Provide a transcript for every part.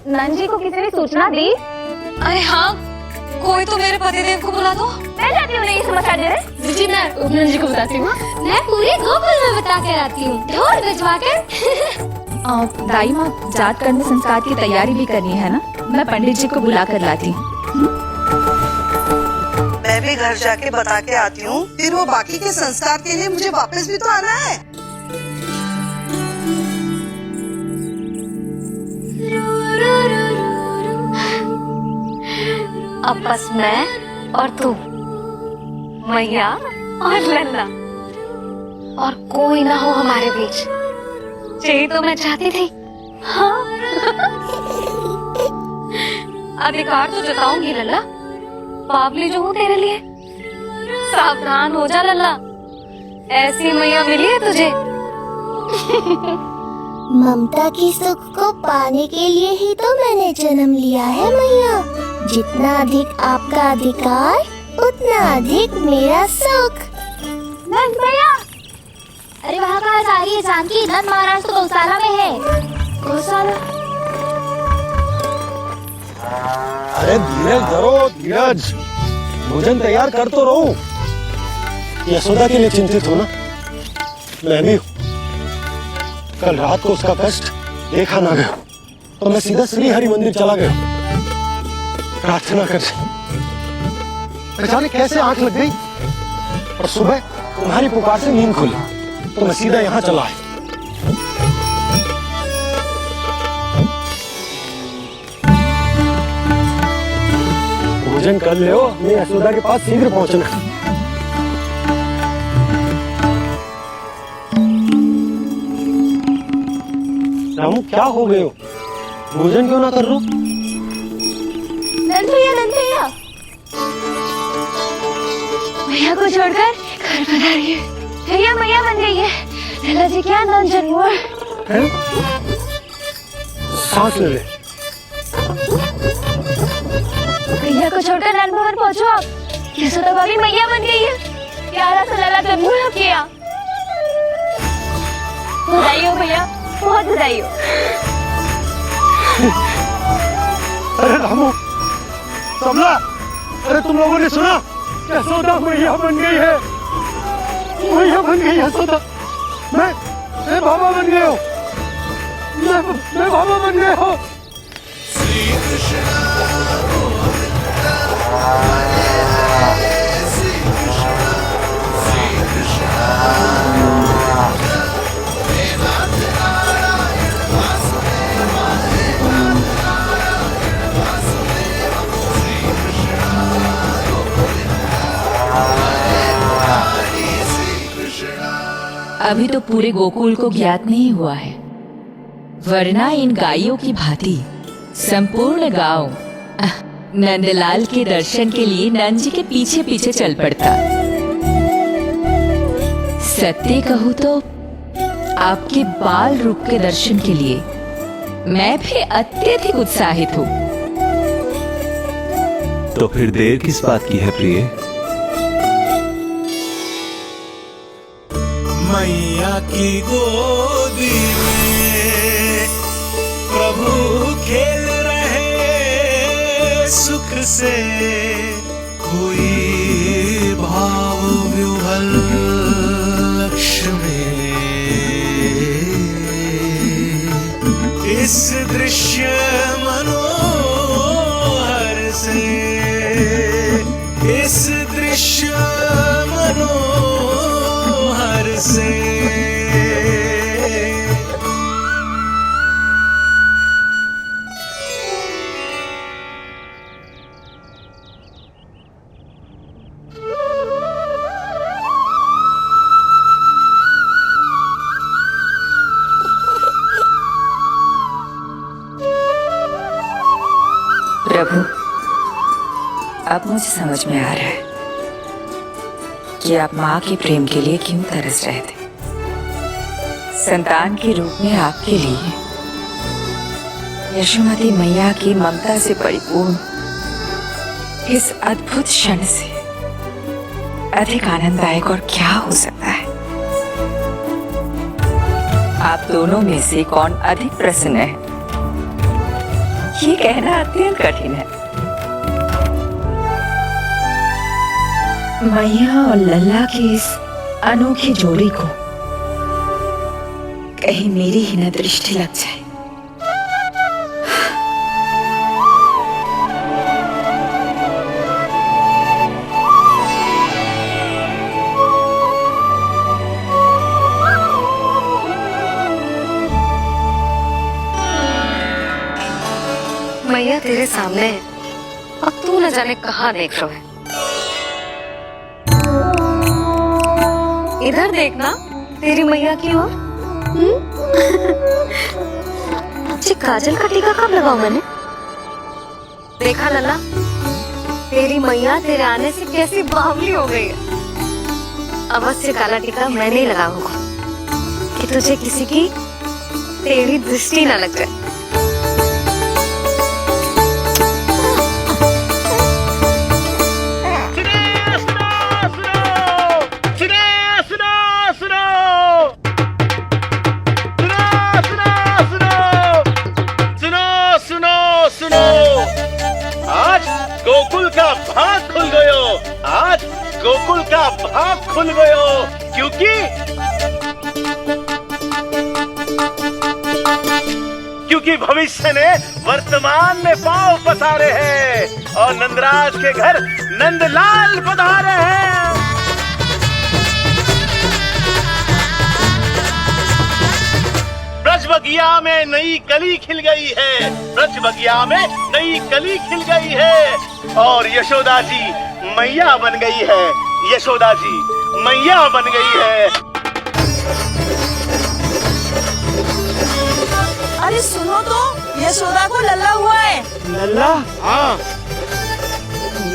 नंजी को किसी ने सूचना दी? अरे हाँ, कोई तो मेरे पतिदेव को बुला दो। मैं जाती हूँ नहीं समाचार देने। जी मैं नंजी को बताती हूँ। मैं पूरे गोकुल में बता कर आती हूँ, ढोल बजवा कर। दाई माँ, जात कर्म संस्कार की तैयारी भी करनी है ना, मैं पंडित जी को बुला कर लाती हूँ। मैं भी घर जाके बता के आती हूँ, फिर वो बाकी के संस्कार के लिए मुझे वापस भी तो आना है। अब बस मैं और तू, मैया और लल्ला, और कोई ना हो हमारे बीच। यही तो मैं चाहती थी। हाँ। अधिकार तो जताऊंगी लल्ला, बावली जो हूँ तेरे लिए। सावधान हो जा लल्ला, ऐसी मैया मिली है तुझे। ममता की सुख को पाने के लिए ही तो मैंने जन्म लिया है मैया। जितना अधिक आपका अधिकार, उतना अधिक मेरा सुख। नंद भैया, अरे वहाँ कहाँ जा रही है जानकी? नंद महाराज तो गौशाला में है। गौशाला? अरे धीरज धरो, धीरज। भोजन तैयार कर तो रहो। यशोदा के लिए चिंतित हो ना? मैं भी हूँ। कल रात को उसका कष्ट देखा ना गया, तो मैं सीधा श्री हरि मंदिर चला गया प्रार्थना कर। जाने कैसे आंख लग गई और सुबह तुम्हारी पुकार से नींद खुली, तो मैं सीधा यहाँ चला आया। भोजन कर ले, मैं यशोदा के पास शीघ्र पहुंचना। रामू, क्या हो गए हो? भोजन क्यों ना कर लो? नंद भैया, मैया को छोड़कर घर पधारी है। भैया मैया बन गई है। लल्ला जी क्या नंद जन्मोर। सांस ले ले। भैया को छोड़कर नंद भवन पहुँचो आप। यशोदा भाभी मैया बन गई है। प्यारा सा लल्ला जन्मोर किया। बधाई हो भैया, बहुत बधाई हो। अरे रामू, कमला, अरे तुम लोगों ने सुना? यशोदा मैया बन गई है। मैया बन गई यशोदा। मैं बाबा बन गया हूँ। मैं बाबा बन गया हूँ। अभी तो पूरे गोकुल को ज्ञात नहीं हुआ है, वरना इन गायों की भांति संपूर्ण गांव नंदलाल के दर्शन के लिए नंद जी के पीछे पीछे चल पड़ता। सत्य कहूँ तो आपके बाल रूप के दर्शन के लिए मैं भी अत्यधिक उत्साहित हूँ। तो फिर देर किस बात की है प्रिय? मैया की गोदी में प्रभु खेल रहे सुख से, कोई भाव व्यूहल लक्ष्य में। इस दृश्य मनोहर से, इस दृश्य मनोहर से। प्रभु, अब मुझे समझ में आ रहा है कि आप माँ के प्रेम के लिए क्यों तरस रहे थे। संतान के रूप में आपके लिए यशोमती मैया की ममता से परिपूर्ण इस अद्भुत क्षण से अधिक आनंददायक और क्या हो सकता है। आप दोनों में से कौन अधिक प्रसन्न है ये कहना अत्यंत कठिन है। मैया और लल्ला की इस अनोखी जोड़ी को कहीं मेरी ही न दृष्टि लग जाए। मैया तेरे सामने है, अब तू न जाने कहाँ देख रहा है। इधर देखना तेरी मैया की ओर। अच्छी काजल का टीका कब लगाऊं मैंने? देखा लल्ला, तेरी मैया तेरे आने से कैसी बावली हो गई है। अवश्य काला टीका मैं नहीं लगाऊंगा कि तुझे किसी की तेरी दृष्टि न लग जाए। गोकुल का भाग खुल गयो। आज गोकुल का भाग खुल गयो, क्योंकि भविष्य ने वर्तमान में पांव पसारे हैं और नंदराज के घर नंदलाल पधारे हैं। ब्रज बगिया में नई कली खिल गई है, ब्रज बगिया में नई कली खिल गई है और यशोदा जी मैया बन गई है। यशोदा जी मैया बन गई है। अरे सुनो तो, यशोदा को लल्ला हुआ है। लल्ला? हाँ,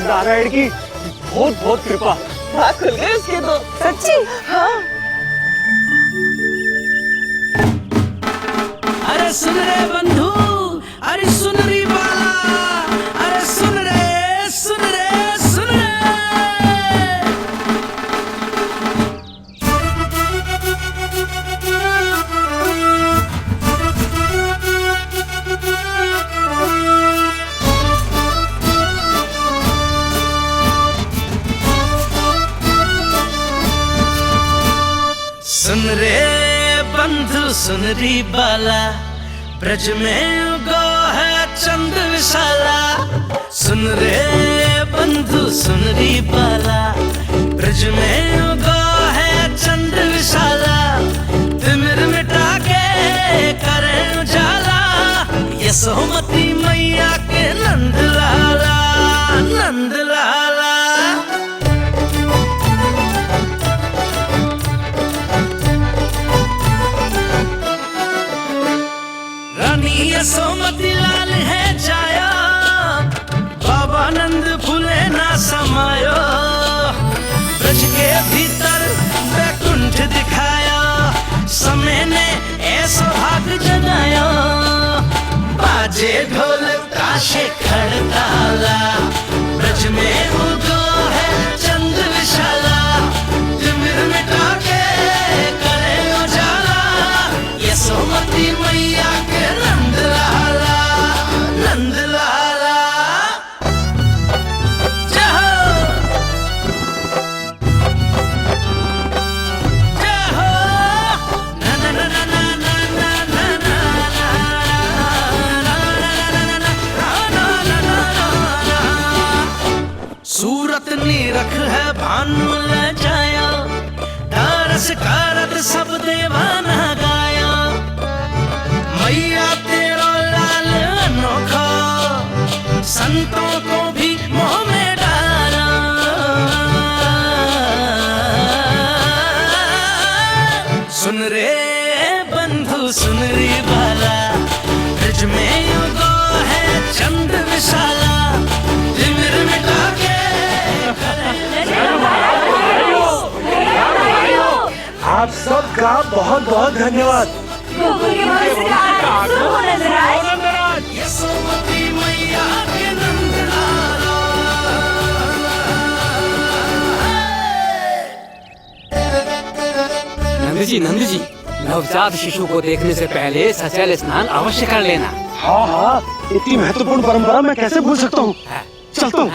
नारायण की बहुत बहुत कृपा। भाग खुल गए उसके तो। सच्ची? हाँ। अरे सुन रे बंधु, अरे सुन री बाला, अरे सुन रे, सुन रे, सुन रे। सुन रे बंधु, सुन री बाला, ब्रज में उगो है चंद विशाला। सुन रे बंधु, सुन री बाला, ब्रज में उगो है चंद विशाला। तिमिर मिटा के करे उजाला, यशोमती मैया के नंद लाला, नंद लाला। यशोमती लाल है जाया, बाबा नंद फूले ना समायो। ब्रज के भीतर बैकुंठ दिखाया, समय ने ऐसा भाग जगाया। बाजे ढोल ताशे खड़ताला, ब्रज में उगो है चंद विशाला। तिमिर मिटा के करे उजाला, यशोमती मैया के नंद लाला, नंद लाला। जय हो, जय हो। ना ना ना ना ना ना ना ना ना ना ना ना। सूरत निरख है भानु ले जाया, दारस कारत सब देवाना गाया। मैया तेरा लाल अनोखा, संतों को भी मोह में डाला। सुन रे बंधु, सुन री बाला, ब्रज में युगो है चंद विशाला। तिमिर मिटा के आप सबका बहुत बहुत धन्यवाद। यशोमती मैया के नंद लाला। नंद जी, नवजात शिशु को देखने से पहले सचैल स्नान अवश्य कर लेना। हाँ हाँ, इतनी महत्वपूर्ण परंपरा मैं कैसे भूल सकता हूँ। चलता हूँ।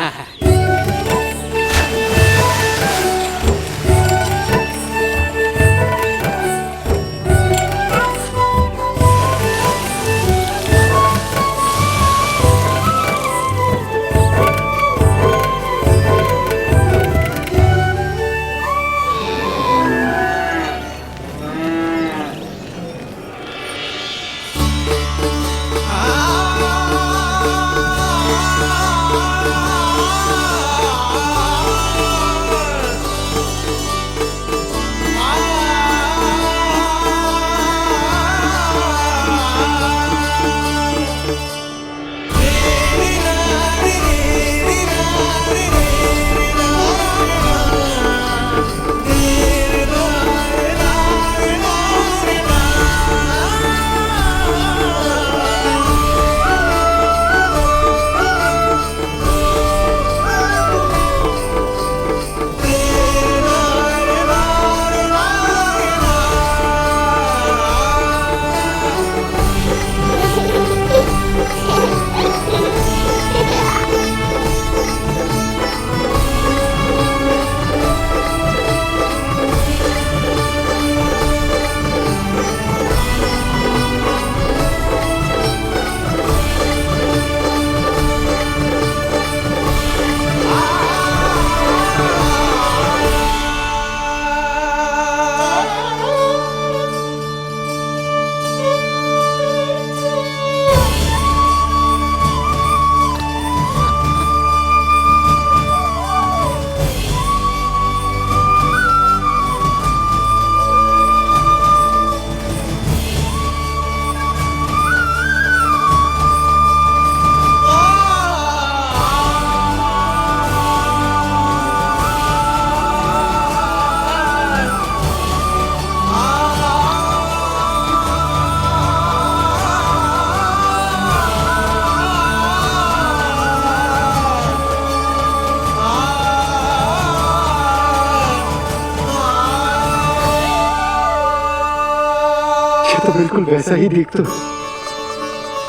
तो बिल्कुल वैसा ही दिखता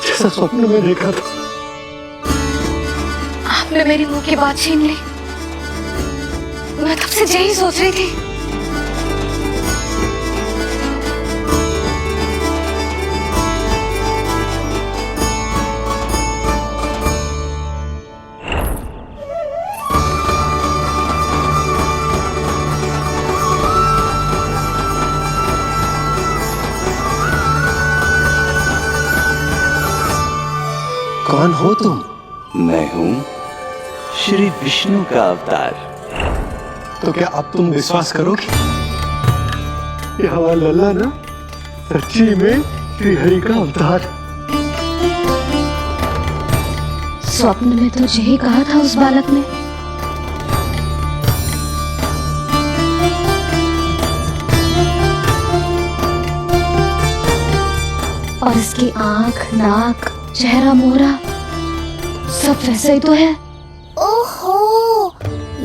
जैसा स्वप्न में देखा था। आपने मेरी मुंह की बात छीन ली। मैं तब से यही सोच रही थी। कौन हो तुम? मैं हूँ श्री विष्णु का अवतार। तो क्या अब तुम विश्वास करोगे? ये हमारा लल्ला ना सच्ची में श्री हरि का अवतार। स्वप्न में तो यही कहा था उस बालक ने। और इसकी आंख, नाक, चेहरा, मोहरा सब वैसा ही तो है। ओहो,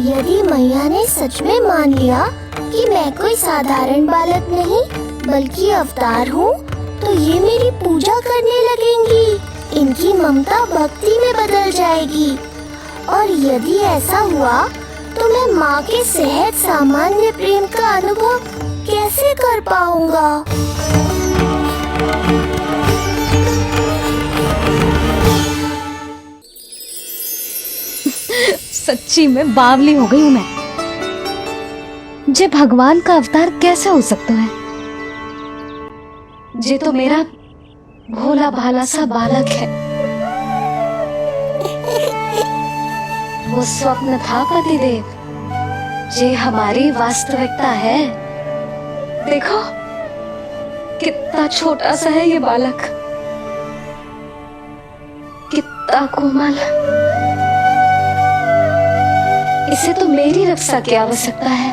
यदि मैया ने सच में मान लिया कि मैं कोई साधारण बालक नहीं बल्कि अवतार हूँ, तो ये मेरी पूजा करने लगेंगी। इनकी ममता भक्ति में बदल जाएगी। और यदि ऐसा हुआ तो मैं माँ के सहज सामान्य प्रेम का अनुभव कैसे कर पाऊंगा? सच्ची में बावली हो गई हूँ मैं। जे भगवान का अवतार कैसे हो सकता है? जे तो मेरा भोला भाला सा बालक है। वो स्वप्न था पतिदेव, जे हमारी वास्तविकता है। देखो कितना छोटा सा है ये बालक, कितना कोमल। इसे तो मेरी रक्षा की आवश्यकता है,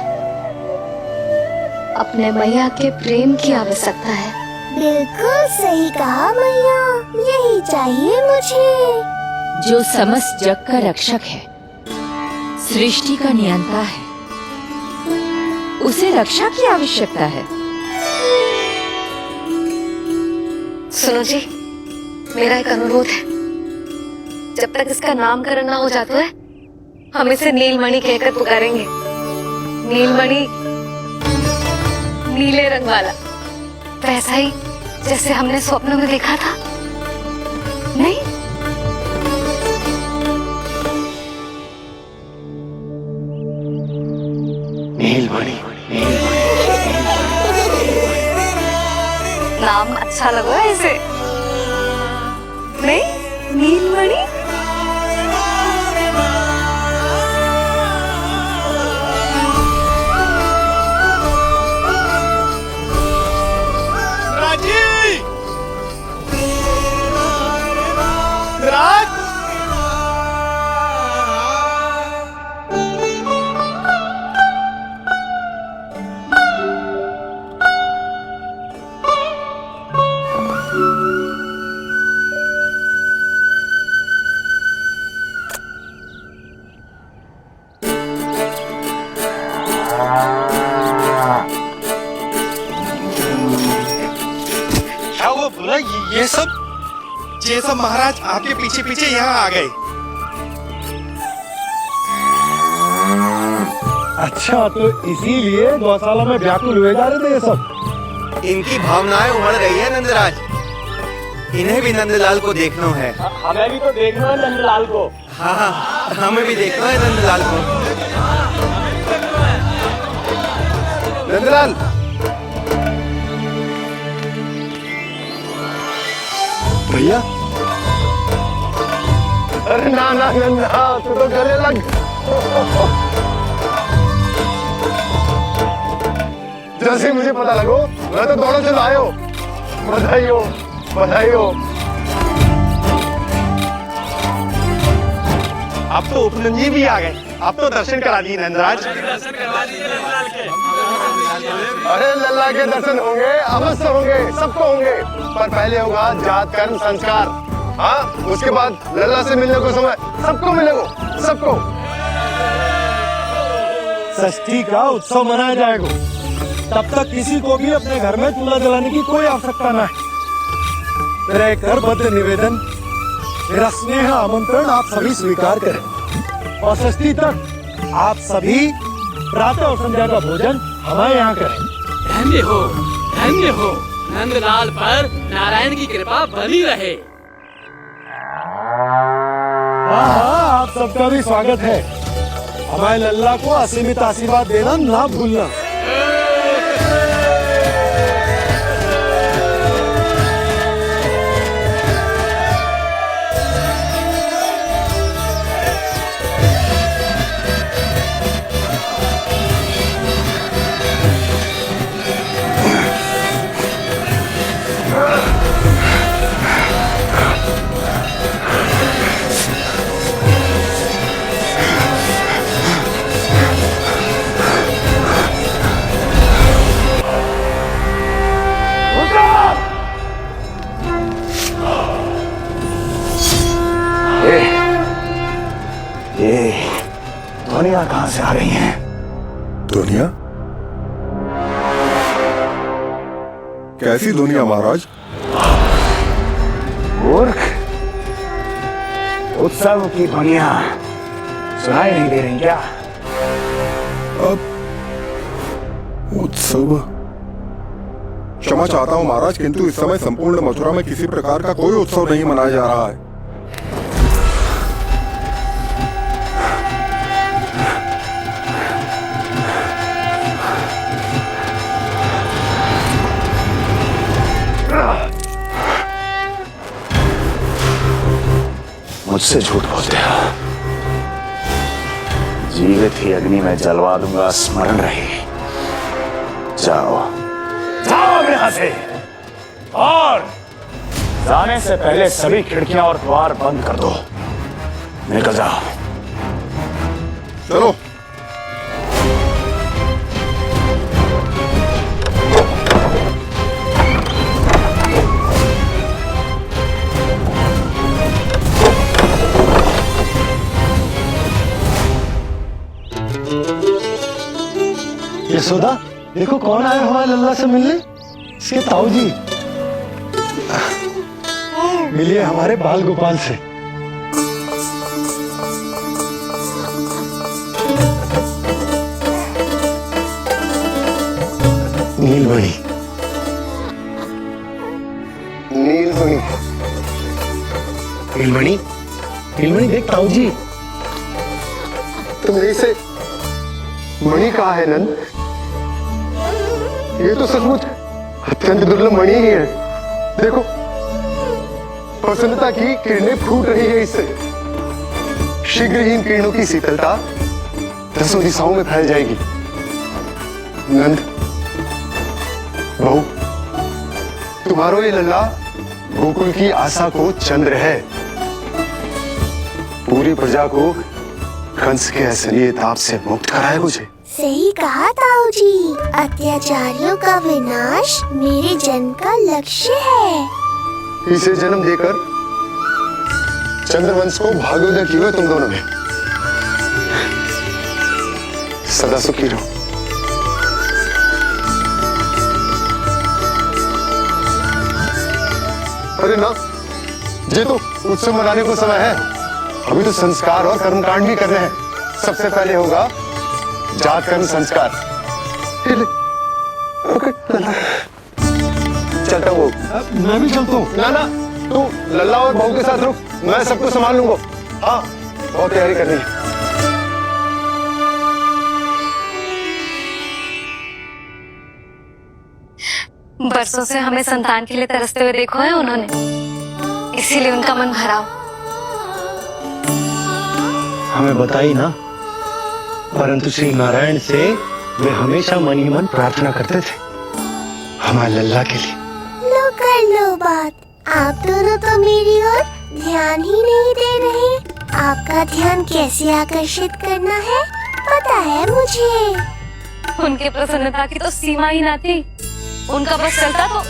अपने मैया के प्रेम की आवश्यकता है। बिल्कुल सही कहा मैया, यही चाहिए मुझे। जो समस्त जग का रक्षक है, सृष्टि का नियंता है, उसे रक्षा की आवश्यकता है। सुनो जी, मेरा एक अनुरोध है, जब तक इसका नामकरण ना हो जाता है हम इसे नीलमणि कहकर पुकारेंगे। नीलमणि, नीले रंग वाला, वैसा ही जैसे हमने स्वप्न में देखा था, नहीं? नीलमणि। नाम अच्छा लगा है इसे, नहीं? नीलमणि। ये सब महाराज आपके पीछे पीछे यहाँ आ गए। अच्छा, तो इसीलिए गौशाला में व्याकुल हुए जा रहे थे ये सब। इनकी भावनाएं उमड़ रही है नंदराज, इन्हें भी नंदलाल को देखना है। हमें भी तो देखना है नंदलाल को। हाँ, हमें भी देखना है नंदलाल को। नंदलाल, भैया। अरे ना ना नंदा, तू तो गले लग। जैसे मुझे पता लगो मैं तो दौड़ो चलो आयो। बधाई हो, बधाई हो। अब तो उपनंद जी भी आ गए, अब तो दर्शन करा दिए नंदराज। अरे लल्ला के दर्शन होंगे, अवश्य होंगे, सबको होंगे, पर पहले होगा जात कर्म संस्कार। हाँ, उसके बाद लल्ला से मिलने को समय सबको मिलेगा, सबको। षष्ठी का उत्सव मनाया जाएगा, तब तक किसी को भी अपने घर में चूल्हा जलाने की कोई आवश्यकता न है। मेरा एक करबद्ध निवेदन, मेरा स्नेह आमंत्रण आप सभी स्वीकार करें और षष्ठी तक आप सभी प्रातः और संध्या का भोजन हमारे यहाँ करें। धन्य हो, धन्य हो। नंदलाल पर नारायण की कृपा बनी रहे। हाँ, आप सबका भी स्वागत है। हमारे लल्ला को असीमित आशीर्वाद देना ना भूलना। ये दुनिया कहाँ से आ रही है? दुनिया? कैसी दुनिया महाराज? मूर्ख, उत्सव की दुनिया सुनाई नहीं दे रही क्या? अब उत्सव? क्षमा चाहता हूँ महाराज, किंतु इस समय संपूर्ण मथुरा में किसी प्रकार का कोई उत्सव नहीं मनाया जा रहा है। मुझसे झूठ बोलते हो। जीवित ही अग्नि में जलवा दूंगा, स्मरण रहे। जाओ जाओ यहाँ से, और जाने से पहले सभी खिड़कियां और द्वार बंद कर दो। निकल जाओ। चलो। यशोदा, देखो कौन आया हमारे लल्ला से मिलने। इसके ताऊ जी। मिलिए हमारे बाल गोपाल से। नीलमणि, नीलमणि, नीलमणि, नीलमणि देख ताऊ जी। तुमने इसे मणि कहा है नंद? ये तो सचमुच अत्यंत दुर्लभ मणि ही है। देखो, प्रसन्नता की किरणें फूट रही है इससे। शीघ्र ही इन किरणों की शीतलता दसों दिशाओं में फैल जाएगी। नंद, बहू, तुम्हारो ये लल्ला गोकुल की आशा को चंद्र है। पूरी प्रजा को कंस के असली ताप से मुक्त कराए मुझे। सही कहा ताऊ जी, अत्याचारियों का विनाश मेरे जन्म का लक्ष्य है। इसे जन्म देकर चंद्रवंश को भाग्योदय किया है तुम दोनों ने। सदा सुखी रहो। अरे ना, ये तो उत्सव मनाने को समय है। अभी तो संस्कार और कर्मकांड भी करने हैं। सबसे पहले होगा जात कर्म संस्कार। चलता हूँ। मैं भी चलता हूँ। ना ना, तू लल्ला और बहू के साथ रुक, मैं सबको संभाल लूंगा। हाँ, बहुत तैयारी करनी है। बरसों से हमें संतान के लिए तरसते हुए देखो है उन्होंने, इसीलिए उनका मन भरा। हमें बताई ना, परंतु श्री नारायण से वे हमेशा मन ही मन प्रार्थना करते थे हमारे लल्ला के लिए। लो कर लो बात। आप दोनों तो मेरी ओर ध्यान ही नहीं दे रहे। आपका ध्यान कैसे आकर्षित करना है पता है मुझे। उनके प्रसन्नता की तो सीमा ही ना थी। उनका बस चलता तो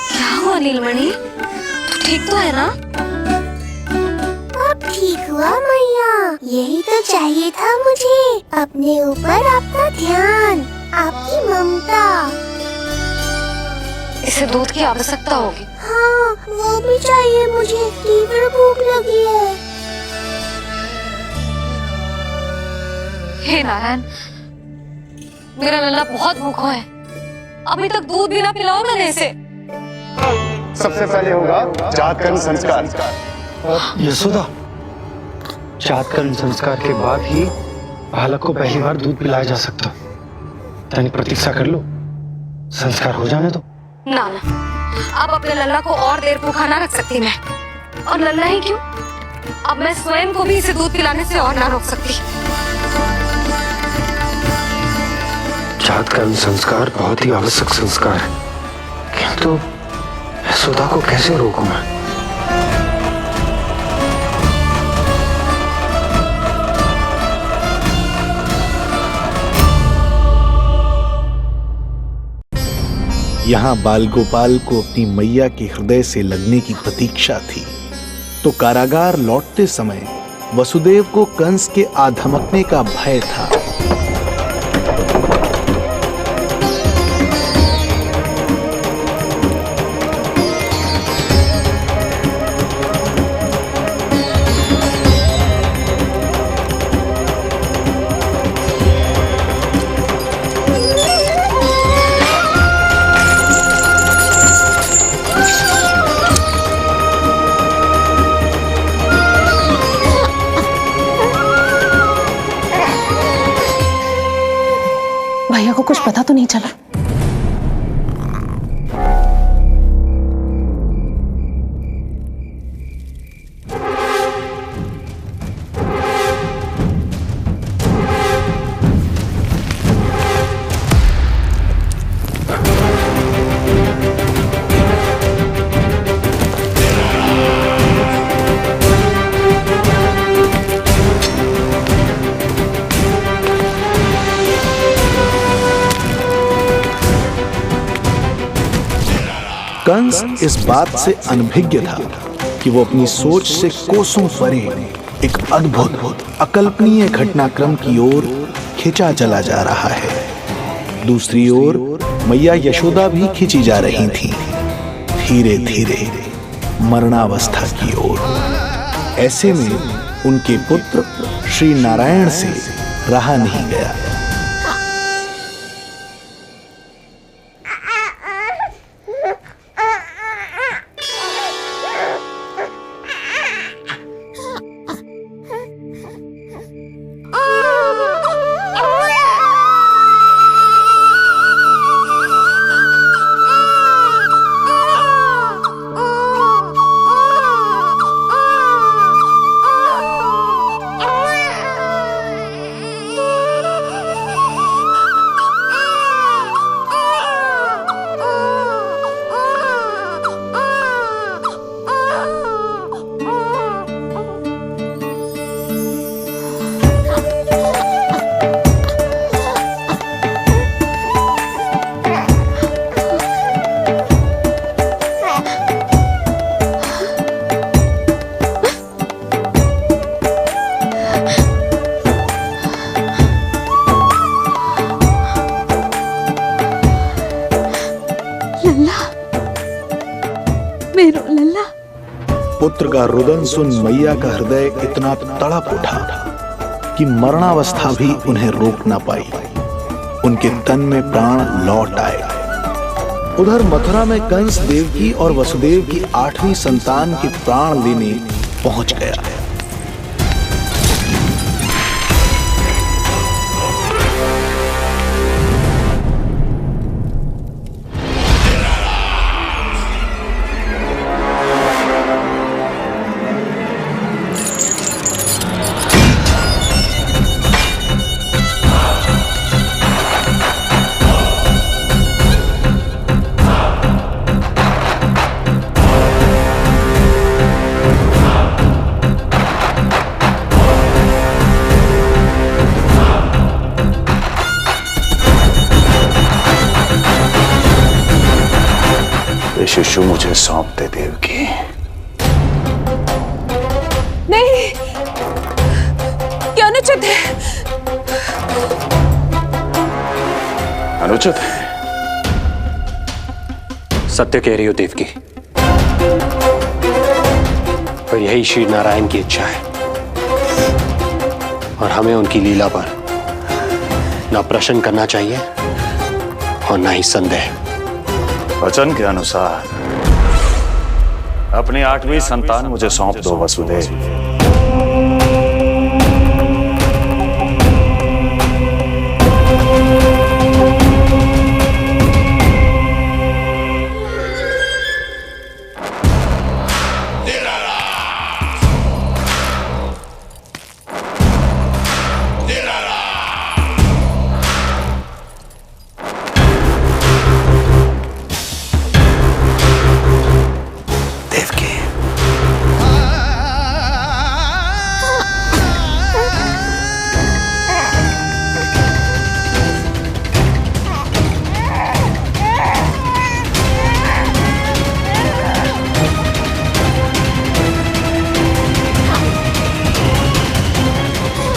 क्या हुआ नीलमणि, तू ठीक तो है ना? अब ठीक हुआ मैया, यही तो चाहिए था मुझे। अपने ऊपर आपका ध्यान, आपकी ममता। इसे दूध की आवश्यकता होगी। हाँ, वो भी चाहिए मुझे। तीव्र भूख लगी है। हे नारायण, मेरा लल्ला बहुत भूखा है। अभी तक दूध भी ना पिलाओ मैंने इसे। सबसे पहले होगा जात कर्म संस्कार। यशोदा, जात कर्म संस्कार के बाद ही बालक को पहली बार दूध पिलाया जा सकता। तनिक प्रतीक्षा कर लो, संस्कार हो जाने दो। ना ना, अब अपने लल्ला को और देर भूखा ना रख सकती मैं। और लल्ला ही क्यों, अब मैं स्वयं को भी इसे दूध पिलाने से और ना रोक सकती। जात कर्म संस्कार बहुत ही आवश्यक संस्कार है, किंतु यशोदा को कैसे रोकूं मैं? यहाँ बाल गोपाल को अपनी मैया के हृदय से लगने की प्रतीक्षा थी, तो कारागार लौटते समय वसुदेव को कंस के आधमकने का भय था। भैया को कुछ पता तो नहीं चला? कंस इस बात से अनभिज्ञ था कि वो अपनी सोच से कोसों परे एक अद्भुत अकल्पनीय घटनाक्रम की ओर खिंचा चला जा रहा है। दूसरी ओर मैया यशोदा भी खिंची जा रही थीं, धीरे धीरे मरणावस्था की ओर। ऐसे में उनके पुत्र श्री नारायण से रहा नहीं गया। पुत्र का रुदन सुन मैया का हृदय इतना तड़प उठा कि मरणावस्था भी उन्हें रोक न पाई। उनके तन में प्राण लौट आए। उधर मथुरा में कंस देवकी और वसुदेव की 8वीं संतान के प्राण लेने पहुंच गया। शिशु मुझे सौंप दे देवकी। नहीं, क्या अनुचित है? अनुचित है? सत्य कह रही हो देवकी, पर यही श्री नारायण की इच्छा है और हमें उनकी लीला पर ना प्रश्न करना चाहिए और ना ही संदेह। वचन के अनुसार अपनी 8वीं संतान मुझे सौंप दो वसुदेव।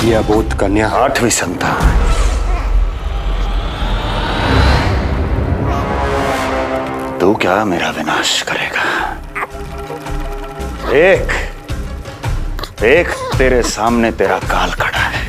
यह अबोध कन्या 8वीं संतान। तू क्या मेरा विनाश करेगा? एक तेरे सामने तेरा काल खड़ा है।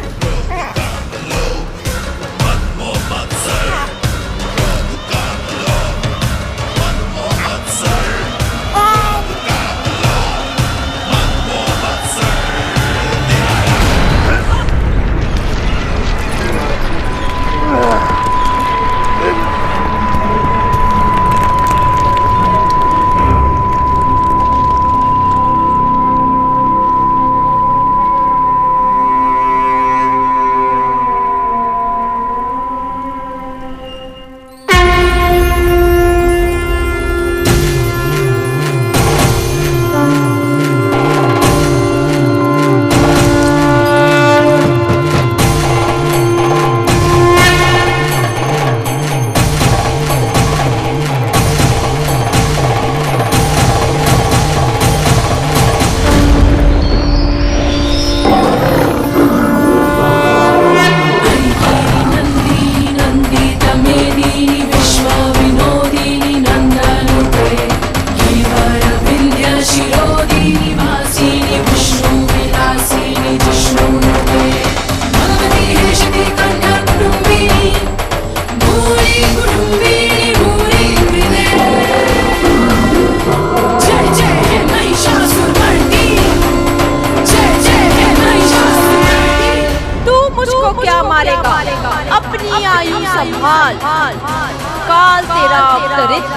काल तेरा अवतरित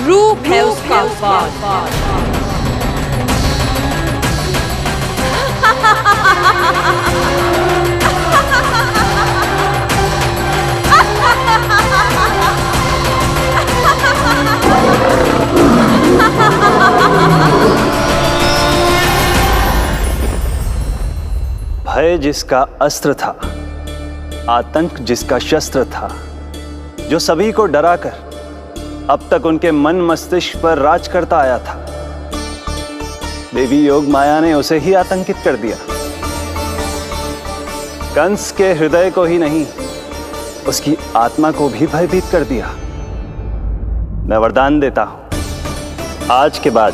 रूप है उसका भय जिसका अस्त्र था, आतंक जिसका शस्त्र था, जो सभी को डराकर अब तक उनके मन मस्तिष्क पर राज करता आया था, देवी योग माया ने उसे ही आतंकित कर दिया। कंस के हृदय को ही नहीं, उसकी आत्मा को भी भयभीत कर दिया। मैं वरदान देता हूं, आज के बाद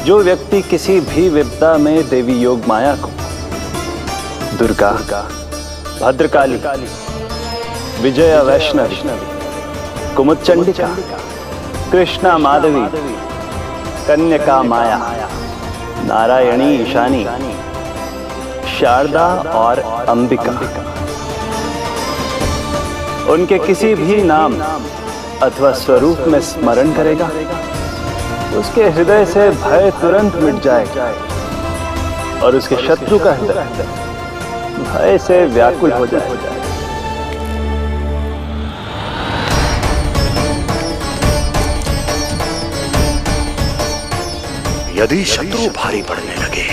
जो व्यक्ति किसी भी विपदा में देवी योग माया को, दुर्गा, भद्रकाली, विजया वैष्णवी, कुमुदचंडिका, कृष्णा माधवी, कन्यका माया, नारायणी ईशानी, शारदा और अंबिका, उनके किसी भी नाम अथवा स्वरूप में स्मरण करेगा, उसके हृदय से भय तुरंत मिट जाएगा और उसके शत्रु का हृदय भय से व्याकुल हो जाएगा। यदि शत्रु भारी पड़ने लगे,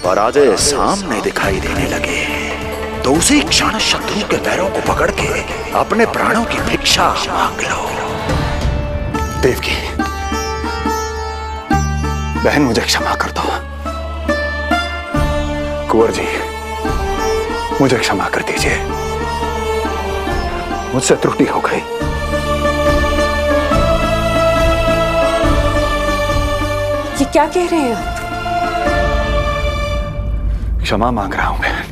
पराजय सामने दिखाई देने लगे, तो उसी क्षण शत्रु के पैरों को पकड़ के अपने प्राणों की भिक्षा मांग लो। देवकी, बहन मुझे क्षमा कर दो। कुंवर जी, मुझे क्षमा कर दीजिए, मुझसे त्रुटि हो गई। ये क्या कह रहे हैं आप? क्षमा मांग रहा हूं बहन,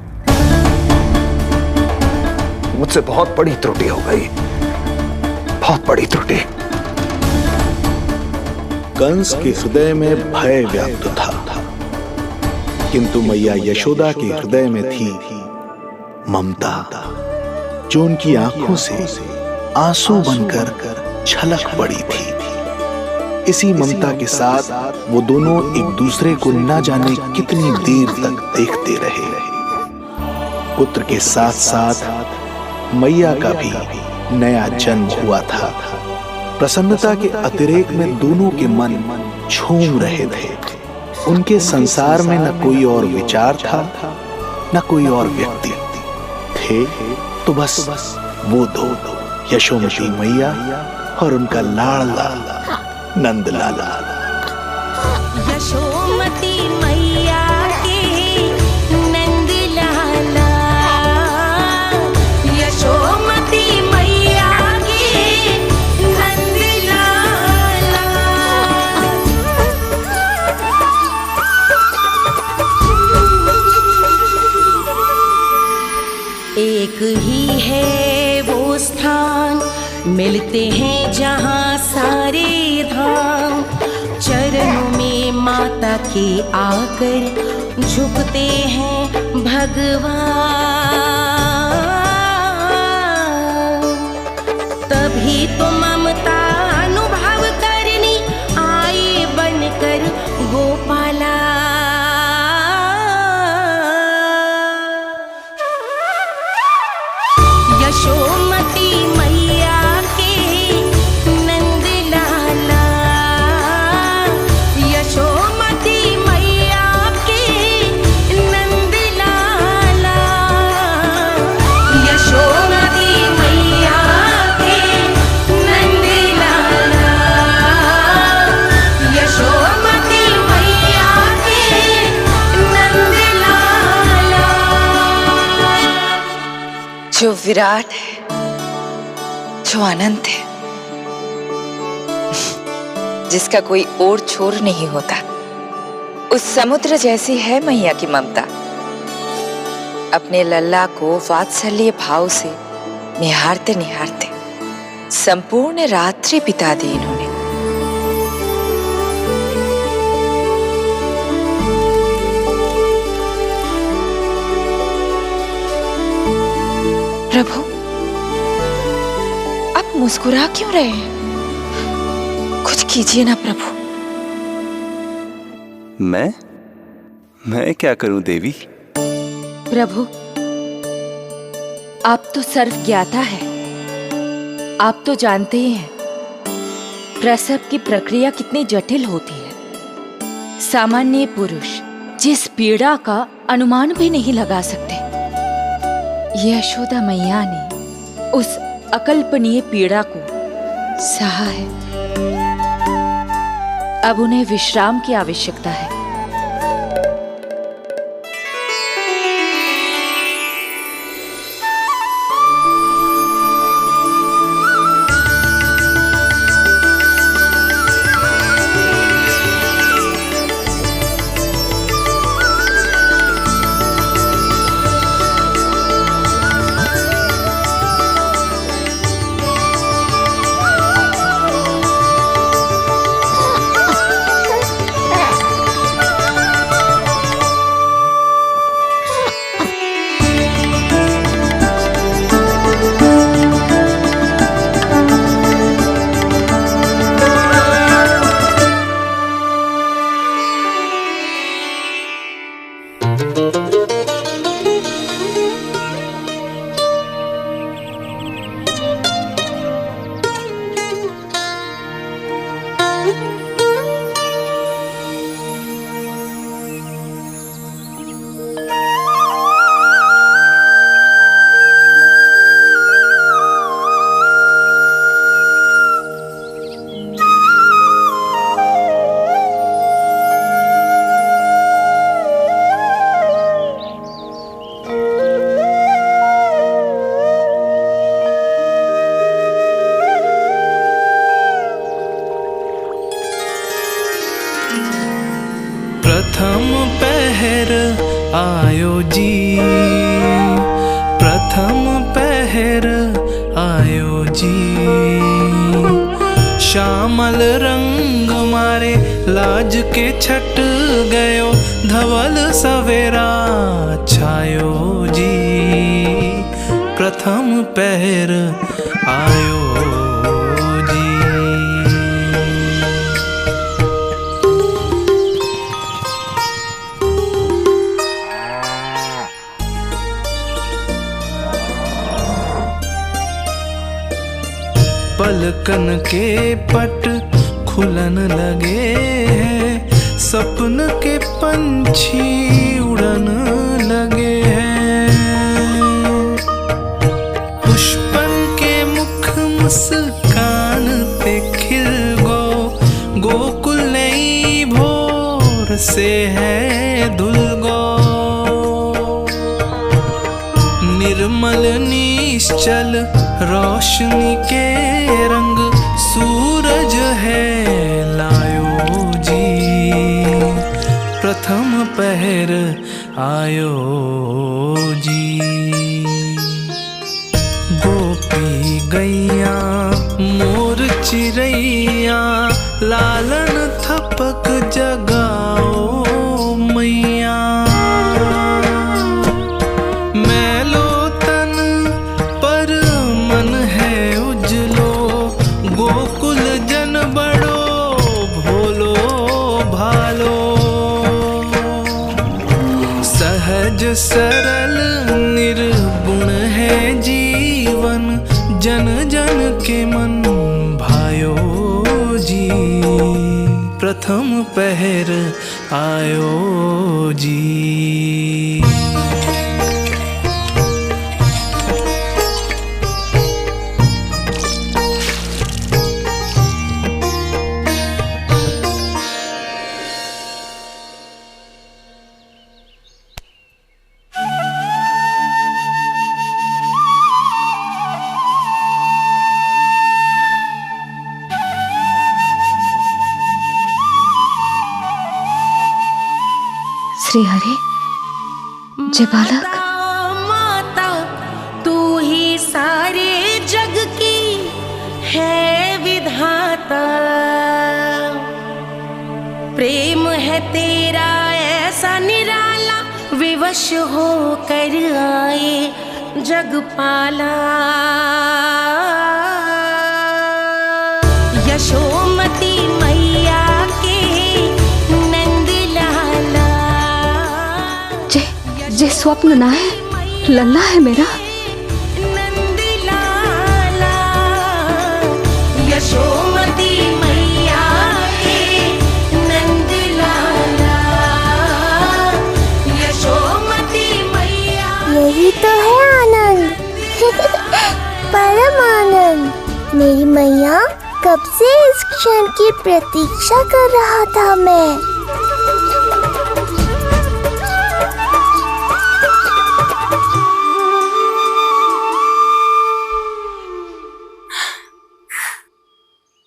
मुझसे बहुत बड़ी त्रुटि हो गई, बहुत बड़ी त्रुटि। कंस के हृदय में भय व्याप्त था, किंतु मैया यशोदा के हृदय में थी ममता, जो उनकी आंखों से आंसू बनकर छलक पड़ी थी। इसी ममता के साथ वो दोनों एक दूसरे को न जाने कितनी देर तक देखते रहे। पुत्र के साथ साथ मैया का भी नया जन्म हुआ था। प्रसन्नता के अतिरेक में दोनों के मन झूम रहे थे। उनके संसार में न कोई और विचार था, न कोई और व्यक्ति थे, तो बस वो दो, यशोमती मैया और उनका लाडला नंद लाला। यशोमती मैया के नंद लाला, यशोमती मैया के नंद लाला। एक ही है वो स्थान, मिलते हैं जहाँ सारे धाम, चरणों में माता के आकर झुकते हैं भगवान। तभी तो ममता अनुभव करनी आए बनकर गोपाला। यशोमती मैया के नंद लाला, यशोमती मैया के नंद लाला, यशोमती मैया के नंद लाला, यशोमती मैया के नंद लाला। जो विराट है, जो अनंत है, जिसका कोई ओर छोर नहीं होता, उस समुद्र जैसी है मैया की ममता। अपने लल्ला को वात्सल्य भाव से निहारते निहारते संपूर्ण रात्रि बिता दी इन्होंने। प्रभु, मुस्कुरा क्यों रहे हैं? कुछ कीजिए ना प्रभु। मैं क्या करूं देवी? प्रभु, आप तो सर्व ज्ञाता है। आप तो जानते ही हैं प्रसव की प्रक्रिया कितनी जटिल होती है। सामान्य पुरुष जिस पीड़ा का अनुमान भी नहीं लगा सकते, यशोदा मैया ने उस अकल्पनीय पीड़ा को सहा है। अब उन्हें विश्राम की आवश्यकता है। प्रथम पहर आयो जी, प्रथम पहर आयो जी। श्यामल रंग मारे लाज के छट गयो, धवल सवेरा छायो जी। प्रथम पहर आयो जी। पलकन के पट खुलन लगे हैं, सपन के पंछी उड़न लगे हैं। पुष्पन के मुख मुस्कान ते खिल गो, गोकुल नई भोर से है धुल गो। निर्मल निश्चल रोशनी के रंग सूरज है लायो जी। प्रथम पहर आयो जी। गोपी गैया मोर चिड़ैया, लालन थपक जगाओ मैया। मैलो तन पर मन है उजलो, गोकुल जन बड़ो भोलो भालो। सहज सरल निर्गुण है जीवन, जन जन के मन भायो जी। प्रथम पहर आयो जी। श्री हरि, जय बालक। माता तू ही सारे जग की है विधाता। प्रेम है तेरा ऐसा निराला, विवश हो कर आए जग पाला। स्वप्न ना है, लल्ला है मेरा। यशोमती मैया के नंद लाला, यशोमती मैया। यही तो है आनंद, परम आनंद। मेरी मैया, कब से इस क्षण की प्रतीक्षा कर रहा था मैं।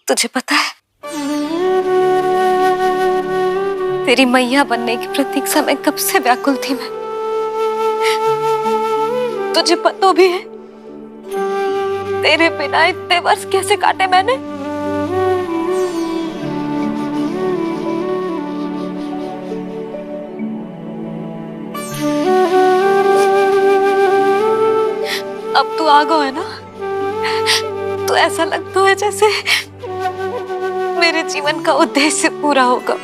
तुझे पता है, तेरी मैया बनने की प्रतीक्षा में कब से व्याकुल थी मैं। तुझे पता भी है तेरे बिना इतने वर्ष कैसे काटे मैंने। अब तू आ गया है ना, तो ऐसा लगता है जैसे मेरे जीवन का उद्देश्य पूरा होगा।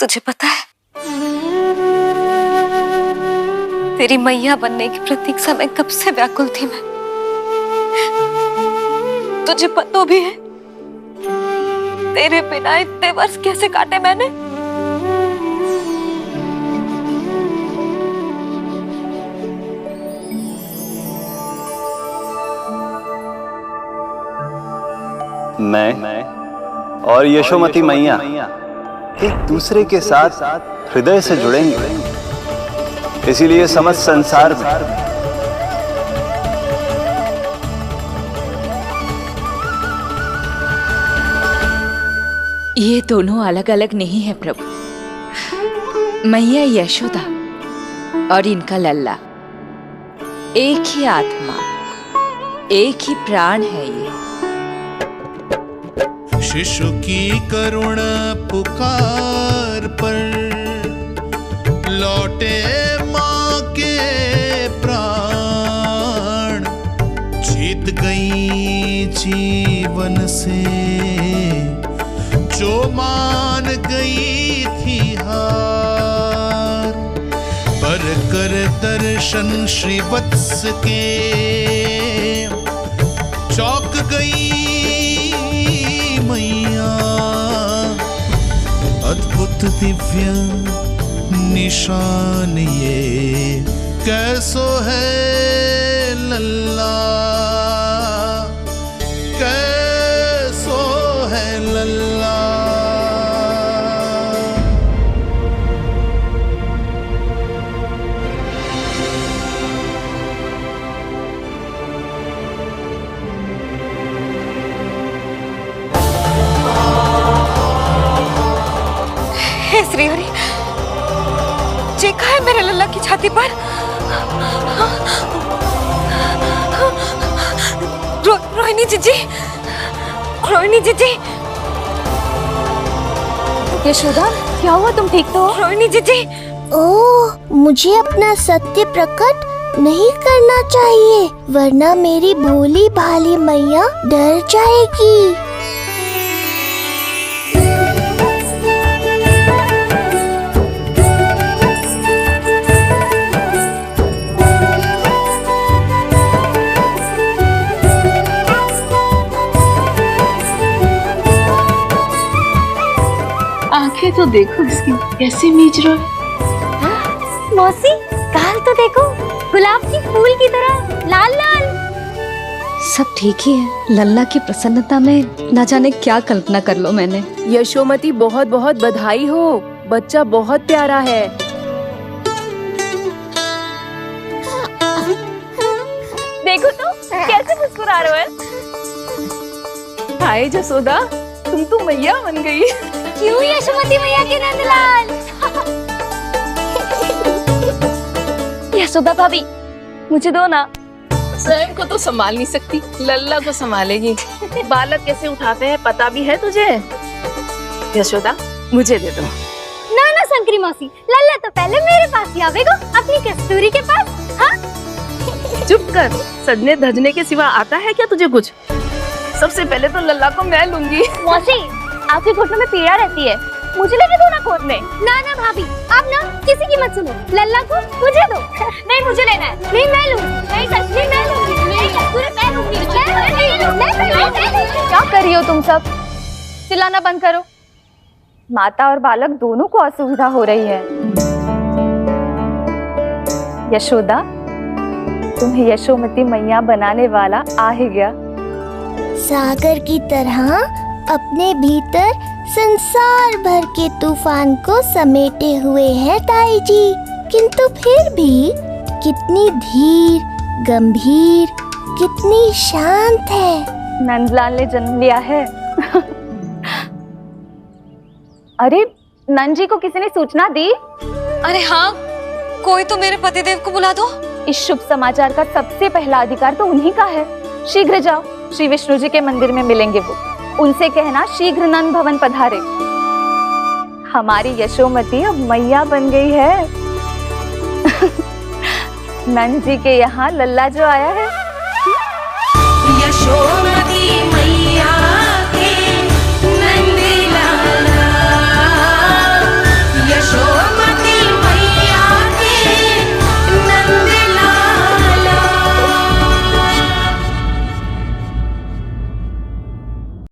तुझे पता है, तेरी मैया बनने की प्रतीक्षा में कब से व्याकुल थी मैं। तुझे पता भी है तेरे बिना इतने वर्ष कैसे काटे मैंने। मैं और यशोमती मैया एक दूसरे के साथ हृदय से जुड़ेंगे, इसीलिए समस्त संसार में ये दोनों अलग अलग नहीं है प्रभु। मैया यशोदा और इनका लल्ला एक ही आत्मा, एक ही प्राण है ये। शिशु की करुण पुकार पर लौटे माँ के प्राण, जीत गई जीवन से जो मान गई थी हार। पर कर दर्शन श्री वत्स के चौक गई मैया, अद्भुत दिव्य निशान ये कैसो है लल्ला, कैसो है लल्ला। हे श्री हरि, देखा है मेरे लल्ला की छाती पर रोहिणी जीजी, रोहिणी जीजी। यशोदा, क्या हुआ, तुम ठीक तो हो? रोहिणी जीजी। ओह, मुझे अपना सत्य प्रकट नहीं करना चाहिए, वरना मेरी भोली भाली मैया डर जाएगी। आंखें तो देखो इसकी कैसे मीच रहा है। मौसी, गाल तो देखो, गुलाब की फूल की तरह लाल लाल। सब ठीक ही है। लल्ला की प्रसन्नता में न जाने क्या कल्पना कर लो मैंने। यशोमती, बहुत बहुत बधाई हो, बच्चा बहुत प्यारा है। देखो तो कैसे मुस्कुरा रहे हो। हाय जसोदा, तुम तो मैया बन गई। क्यों यशोमती मैया के नंदलाल। यशोदा भाभी, मुझे दो ना। स्वयं को तो संभाल नहीं सकती, लल्ला को संभालेगी। बालक कैसे उठाते हैं पता भी है तुझे? यशोदा मुझे दे दो। ना ना शंकरी मौसी, लल्ला तो पहले मेरे पास ही आवेगा, अपनी कस्तूरी के पास। हाँ चुप कर, सजने धजने के सिवा आता है क्या तुझे कुछ? सबसे पहले तो लल्ला को मैं लूंगी। मौसी, आपके घुटनों में पीड़ा रहती है, मुझे लेके दो ना कोट में। ना ना भाभी, आप ना किसी की मत सुनो, लल्ला को मुझे दो। नहीं मुझे लेना है। नहीं मैं लूंगी। नहीं कस्तूरी मैं लूंगी। नहीं कस्तूरी मैं लूंगी। क्या कर रही हो तुम सब? चिल्लाना बंद करो। माता और बालक दोनों को असुविधा हो रही है। यशोदा, तुम्हें यशोमती मैया बनाने वाला आ ही गया। सागर की तरह अपने भीतर संसार भर के तूफान को समेटे हुए है ताई जी, किंतु फिर भी कितनी धीर, गंभीर, कितनी शांत है। नंदलाल ने जन्म लिया है। अरे नंद जी को किसी ने सूचना दी? अरे हाँ, कोई तो मेरे पतिदेव को बुला दो। इस शुभ समाचार का सबसे पहला अधिकार तो उन्हीं का है। शीघ्र जाओ, श्री विष्णु जी के मंदिर में मिलेंगे वो। उनसे कहना शीघ्र नंद भवन पधारे। हमारी यशोमती अब मैया बन गई है। नंद जी के यहाँ लल्ला जो आया है। यशोमती मैया